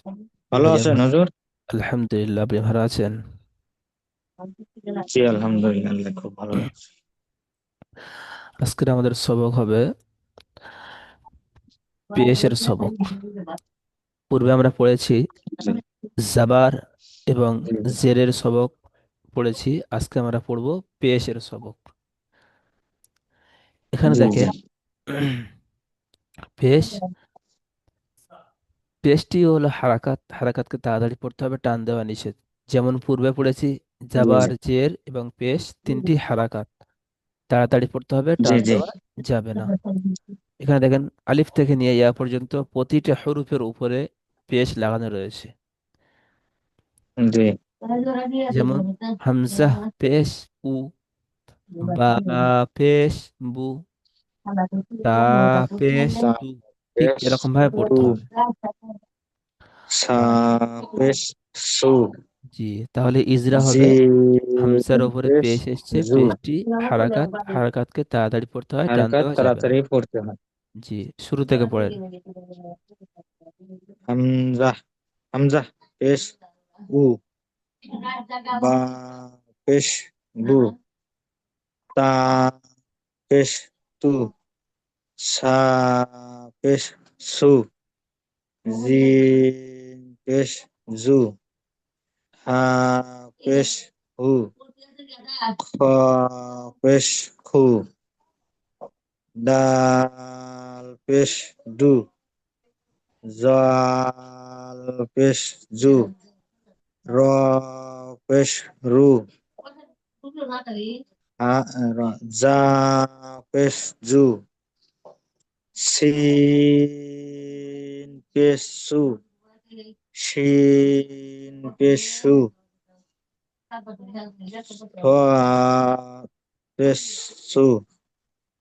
জি ভালো ভাইজান, আছেন হুজুর? আলহামদুলিল্লাহ। আপনি ভালো আছেন? জি আলহামদুলিল্লাহ, খুব ভালো লাগছে। আজকের আমাদের সবক হবে পেশের সবক। পূর্বে আমরা পড়েছি জাবার এবং জেরের সবক পড়েছি। আজকে আমরা পড়ব পেশের সবক। এখানে জি জি দেখেন, পেশ পেশটি হলো হারাকাত। হারাকাতকে তাড়াতাড়ি পড়তে হবে, টান দেওয়া নিষেধ। যেমন পূর্বে পড়েছি, জাবার, জের এবং পেশ তিনটি হারাকাত, তাড়াতাড়ি পড়তে হবে, জি টান জি দেওয়া যাবে না। এখানে দেখেন, আলিফ থেকে নিয়ে ইয়া পর্যন্ত প্রতিটা হরফের উপরে পেশ লাগানো রয়েছে। জি যেমন হামজা পেশ উ, বা পেশ বু, তা পেশ সা তু। ঠিক পেশ এরকম ভাবে সু পড়তে হবে। সা পেশ সু জি, তাহলে ইজরা হবে। হামজার জিম উপরে পেশ পেশ এসছে, জু। পেশটি হারাকাত। হারাকাতকে তাড়াতাড়ি পড়তে হয়, টান হারকাত দেওয়া যাবে না। তাড়াতাড়ি পড়তে হয়। জি, শুরু থেকে পড়েন। হামজা হামজা পেশ উ, বা পেশ বু, তা পেশ তু, সা পেশ সু, জিম পেশ জু, হা পেশ হু, খ পেশ খু, ডাল পেশ ডু, জাল পেশ জু, র পেশ রু, জা পেশ জু, সিন পেশ সু, শিন পেশ সু, ধ পেশ সু,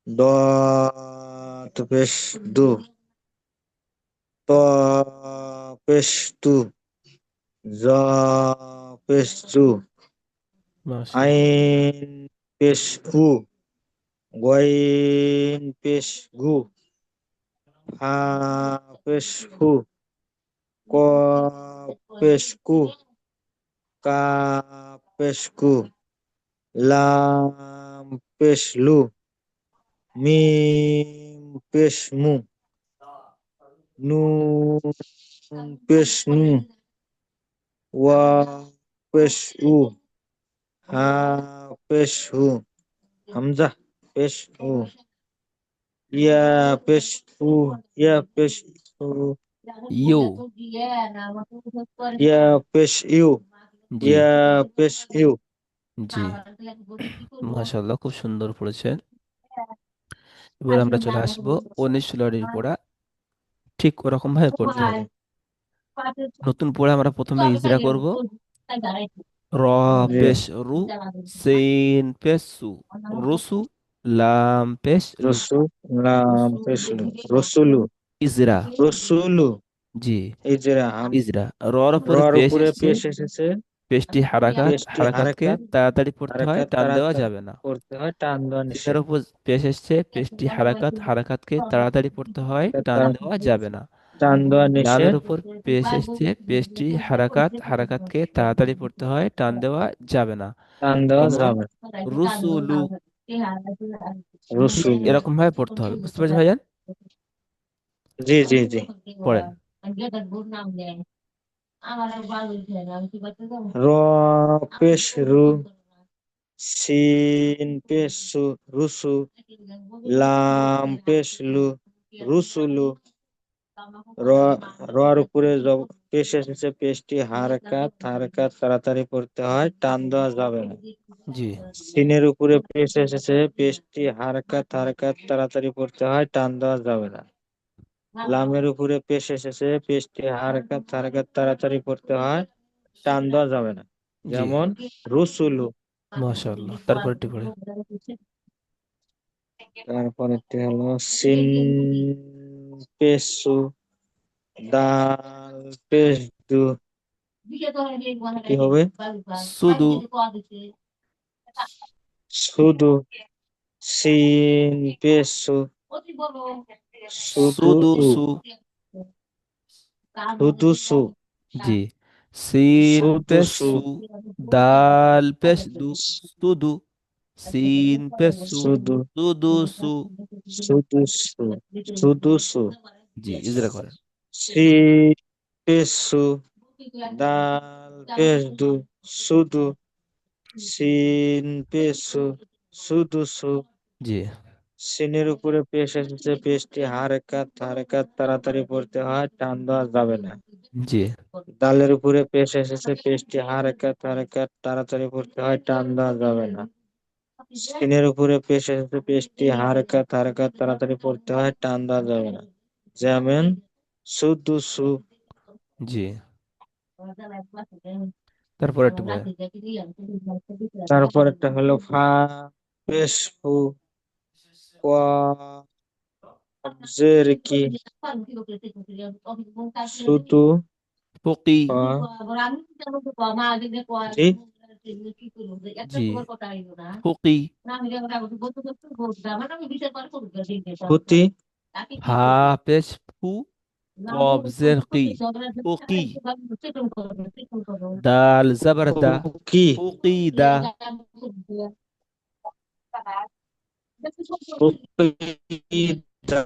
দত পেশ দু, ত পেশ তু, জ পেশ জু, মাশাআল্লাহ। আইন পেশ উ, গইন পেশ গু, হা পেশ হু, ক পেশ কু, কা পেশ কু, লাম পেশ লু, মিম পেশ মু, নুন পেশ নু, ওয়া পেশ উ, হা পেশ হু, হামজা পেশ উ, ইয়া পেশ উ, ইয়া পেশ উ, ইউ। ইয়া পেশ ইউ, জি। ইয়া পেশ ইউ। জি, মাশাআল্লাহ, খুব সুন্দর পড়েছেন। এবার আমরা চলে আসবো অনুশীলনীর পড়া। ঠিক ওরকম ভাবে পড়তে হবে। নতুন পড়া আমরা প্রথমে ইজরা করব। র জি পেশ রু, সিন পেশ সু, রুসু, লাম পেশ লু। রসু লাম পেশ লু, রসুলু ইজরা। রসুলু। জি, এই যে ইজরা। রর উপরে রর পেশ উপরে এসছে, পেশ এসেছে, পেশটি হারাকাত। পেশটি হারাকাতকে হারাকাত, তাড়াতাড়ি পড়তে হয়, হারাকাত টান দেওয়া তাড়াতাড়ি যাবে না। করতে হয়, টান দেওয়া সিনের নিষেধ। উপর পেশ এসছে, পেশটি হারাকাত। হারাকাতকে তাড়াতাড়ি পড়তে হয়, টান দেওয়া যাবে না। টান দেওয়া লামের নিষেধ। উপর পেশ এসছে, পেশটি হারাকাত। হারাকাতকে তাড়াতাড়ি পড়তে হয়, টান দেওয়া যাবে না। টান দেওয়া যেমন যাবে। রুসুলু। ঠিক রসুলু। এরকম ভাবে পড়তে হবে। বুঝতে পারছি ভাইজান? জি জি জি। পড়েন। র পেশ রু, সিন পেশ সু, রুসু, লাম পেশ লু, রুসুলু। র রর উপরে পেশ এসেছে, পেশটি হারকাত। হারকাত তাড়াতাড়ি পড়তে হয়, টান দেওয়া যাবে না। জি। সিনের উপরে পেশ এসেছে, পেশটি হারকাত। হারকাত তাড়াতাড়ি পড়তে হয়, টান দেওয়া যাবে না। লামের উপরে পেশ এসেছে, পেশটি হারকাত। হারকাত তাড়াতাড়ি পড়তে হয়, টান দেওয়া যাবে না। জি, যেমন রসুলু। মাশাআল্লাহ। তারপরটি পড়েন। তারপরেরটি হলো সিন পেশু, দাল পেশ দু। কি হবে? সুদু। শুধু, সিন পেশু, শুধু সুদু উ, সু। শুধু সু, জি। সিন সুদু পেশ সু সু, দাল পেশ দু, সুদু। সিন পেশ সু, সুদু সুদু সু। সুদু সু সুদু সু জি, ইজরা করেন। সি পেশু দাল পেশদু সুদু সিন পেশু সুদুসু জি। সিনের উপরে পেশ এসেছে, পেশটি হারকাত হারকাত তাড়াতাড়ি পড়তে হয়, টান দেওয়া যাবে না। জি। দালের উপরে পেশ এসেছে, পেশটি হারকাত হারকাত তাড়াতাড়ি পড়তে হয়, টান দেওয়া যাবে না। সিনের উপরে পেশ এসেছে, পেশটি হারকাত হারকাত তাড়াতাড়ি পড়তে হয়, টান দেওয়া যাবে না। যেমন সুদুসু। জি। তারপর একটু পড়েন। তারপর একটা হলো ফা পেশ ফু কোয়া জের কি সুতু ফকি। ফা জি জি। ফকি। ফুতি হা পেশ ফু, কব জের কি, ফকি। দাল জবর দা, কি ফুকিদা। ফুকিদা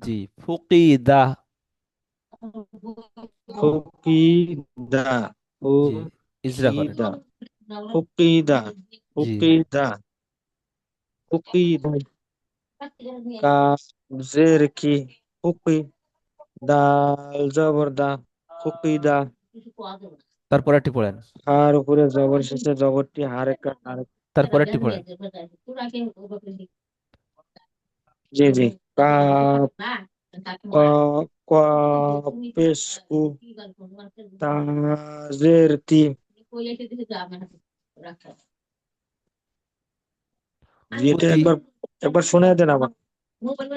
জি, ফুকিদা। ফুকিদা জি, ইজরা করেন। ফুকিদা ফুকিদা জি। ফুকিদা ফুকিদা কাফ জের কি ফুকি দাল জবর দা ফুকিদা তারপর একটি পড়েন। হার উপরে জবর শেষে জবরটি হারেকাত তারপর একটি পড়েন। জি জি কাপ কপেশকু তাজেরতি জি এটা কুতি। একবার একবার শুনে দেন আমার।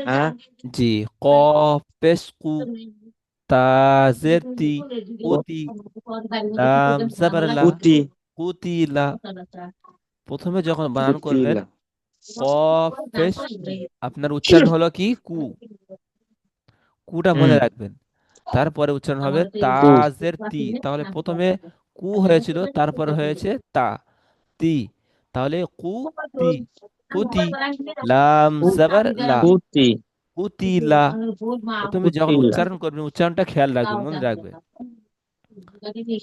হ্যাঁ জি। কফ পেশ কু, তাজের তি, কুতি। লাম জাবারলা, কুতি কুতিলা। প্রথমে যখন বানান করবেন, কুতিলা কফ পেশ কু, আপনার উচ্চারণ হলো কি কু। কুটা মনে হুম রাখবেন। তারপরে উচ্চারণ হবে কু তাজের তি, তাহলে প্রথমে কু হয়েছিল, তারপরে হয়েছে তা, তি। তাহলে কু তি, কুতি। লাম জাবার লা, কুতি কুতিলা। প্রথমে যখন কুতিলা উচ্চারণ করবেন, উচ্চারণটা খেয়াল রাখবেন, মনে রাখবেন।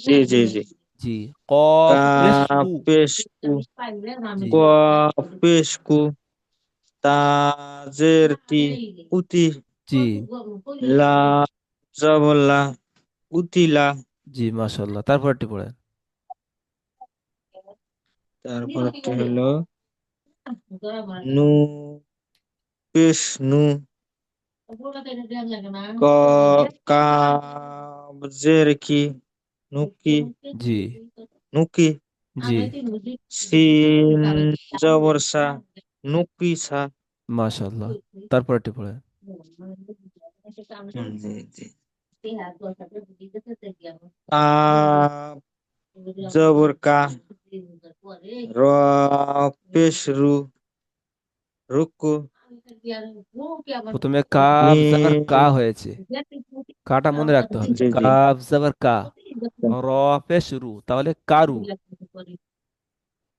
জি জি জি জি। কফ পেশ কু। কাপেশকু জি। কপেশকু তাজেরতি কুতি জি। লা জবল্লা উতিলা। জি, মাশাল্লাহ। তারপর একটি পড়েন। তারপরটি হলো নু পেশ নু ক কাবজের কি নুকি জি। নুকি জি, সিন জবরসা নুকিসা। মাশাল্লাহ। তারপর একটি পড়েন। জি জি কাব জবর কা র পেশ রু রুকু প্রথমে কাফ জাবার কা মিম হয়েছে, কাটা মনে রাখতে হবে। জি জি কাফ জাবার কা, র পেশ রু, তাহলে কারু।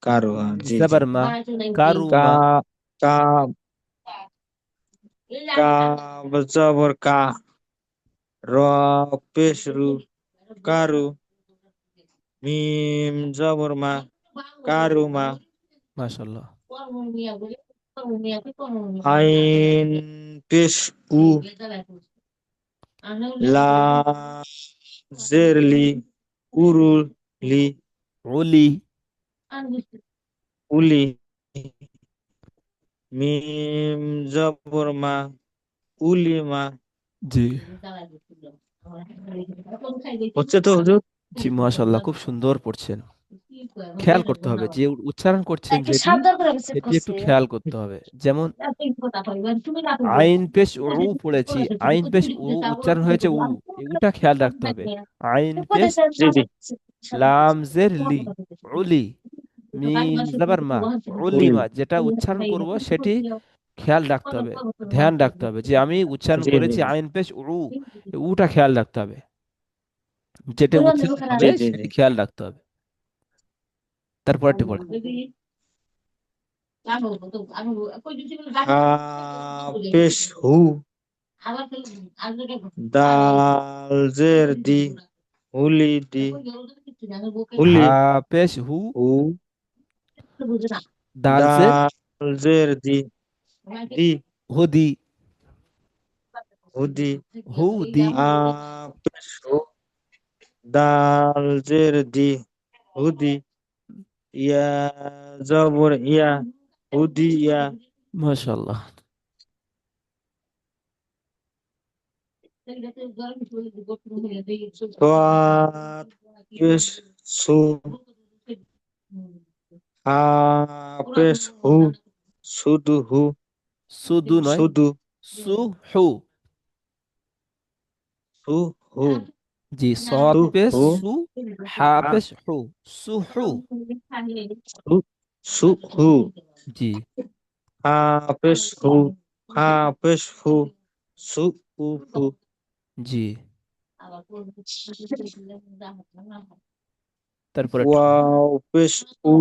কারু জি জি জাবার মা, কারু কা মা। কা কাব জবর কা র পেশ রু কারু মিম জবর মা কারু মা মাশাল্লাহ। আইন পেশ উ লা জেরলি উরুলি উলি। উলি মিম জবর মা উলিমা। জি। হচ্ছে তো হুজুর। জি, মাশাল্লাহ, খুব সুন্দর পড়ছেন। খেয়াল করতে হবে যে উচ্চারণ করছেন যেটি, সেটি একটু খেয়াল করতে হবে। যেমন আইন পেশ উ পড়েছি, আইন পেশ উ উচ্চারণ হয়েছে উ, এই উটা খেয়াল রাখতে হবে। আইন পেশ জি উ, জি লাম জের লি, উলি। মিম জাবার মা, উলি উল্লিমা, যেটা উচ্চারণ করব সেটি খেয়াল রাখতে হবে, ধ্যান রাখতে হবে যে আমি উচ্চারণ জি জি করেছি আইন পেশ উ, এই উটা খেয়াল রাখতে হবে। যেটা উচ্চারণ হবে জি জি জি। সেটি খেয়াল রাখতে হবে। তারপরটি পড়ে। হা পেশ হু, দাল জের দি, হুলি দি, হুলি, হা পেশ হু, হু, দালজের দাল জের দি, দি, হুদি, হুদি, হুদি। আ পেশ হু, দাল জের দি, হুদি, ইয়া জবর ইয়া, হুদি ইয়া, মাশাআল্লাহ। সোয়াদ পেশ সু, হা পেশ হু, সুদু হু, সুদু নয়, সুদু, সুহু। সু হু, জি, সদ সু পেশ হু, সু, হা হা পেশ হু, সুহু। সু, সু হু, জি, হা পেশ হু, হা পেশ হু, সু হু হু, জি। তারপরেরটি পড়েন। ওয়াও পেশ উ,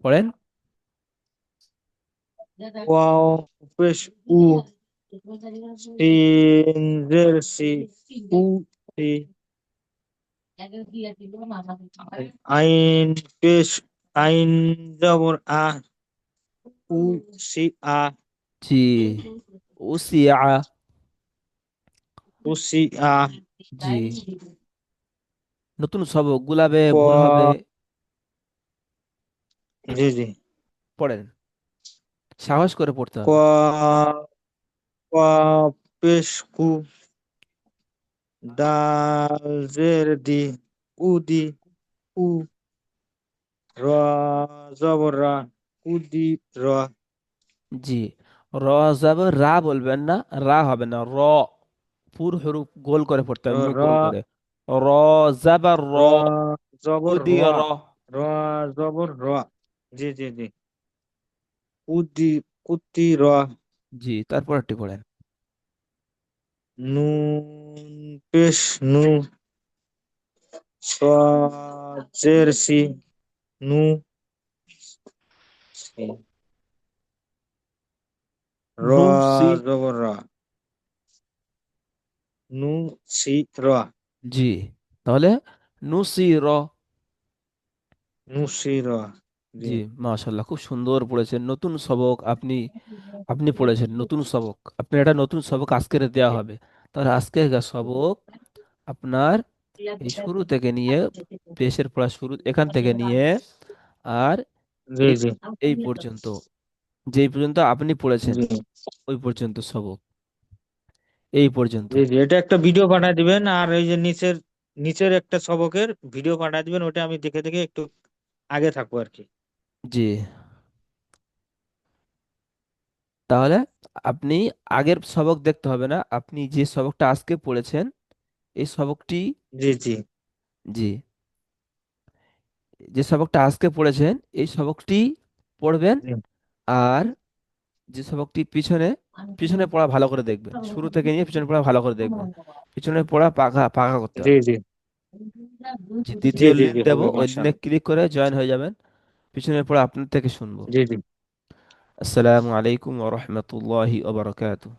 পড়েন। ওয়াও পেশ উ, তিন জের সি, উ সি, আইন পেশ, আইন জবর আ, উ সি আ, জি, উসিয়া। উ সি আ, জি, নতুন সবক গুলাবে ভুল হবে। ক, জি জি, পড়েন, সাহস করে পড়তে ক, হবে। ক পেশ কু, দাল জের দি, উদি, উ, র জবর রা, উদি র, জি, র যাবে, রা বলবেন না, রা হবে না, র। পুর হরুফ গোল করে পড়তে হবে, মুখ র, গোল করে। র যাবার র, র জবর র, উদি র। র জবর র, জি জি জি, উদি, উতি র, জি, তারপরটি পড়েন। নুন পেশ নু, জের সি, নু সি, র নুসি। জবর র, নু সি র, জি, তাহলে নুসি র। নু সি র, জি জি, মাশাল্লাহ, খুব সুন্দর পড়েছেন। নতুন সবক আপনি আপনি পড়েছেন, নতুন সবক। আপনার এটা নতুন সবক আজকের দেওয়া হবে। তাহলে আজকের সবক আপনার এই শুরু থেকে নিয়ে, পেশের পড়া শুরু এখান থেকে নিয়ে, আর জি এই জি এই পর্যন্ত, যেই পর্যন্ত আপনি পড়েছেন জি ওই পর্যন্ত সবক, এই পর্যন্ত। জি জি, এটা একটা ভিডিও পাঠিয়ে দিবেন, আর এই যে নিচের, নিচের একটা সবকের ভিডিও পাঠিয়ে দিবেন, ওটা আমি দেখে দেখে একটু আগে থাকবো আর কি। জি, তাহলে আপনি আগের সবক দেখতে হবে না, আপনি যে সবকটা আজকে পড়েছেন এই সবকটি, জি জি জি, যে সবকটা আজকে পড়েছেন এই সবকটি পড়বেন। জি আর যে সবকটি পিছনে, পিছনে পড়া ভালো করে দেখবেন, শুরু থেকে নিয়ে পিছনে পড়া ভালো করে দেখবেন। পিছনে পড়া পাকা পাকা করতে জি হবে। জি যে জি দ্বিতীয় জি লিঙ্ক জি দেবো, হবে, ওই লিঙ্কে মাশাআল্লাহ। ক্লিক করে জয়েন হয়ে যাবেন, পিছনের পড়া আপনার থেকে শুনবো। জি জি। আসসালামু আলাইকুম ওয়া রাহমাতুল্লাহি ওয়া বারাকাতুহু।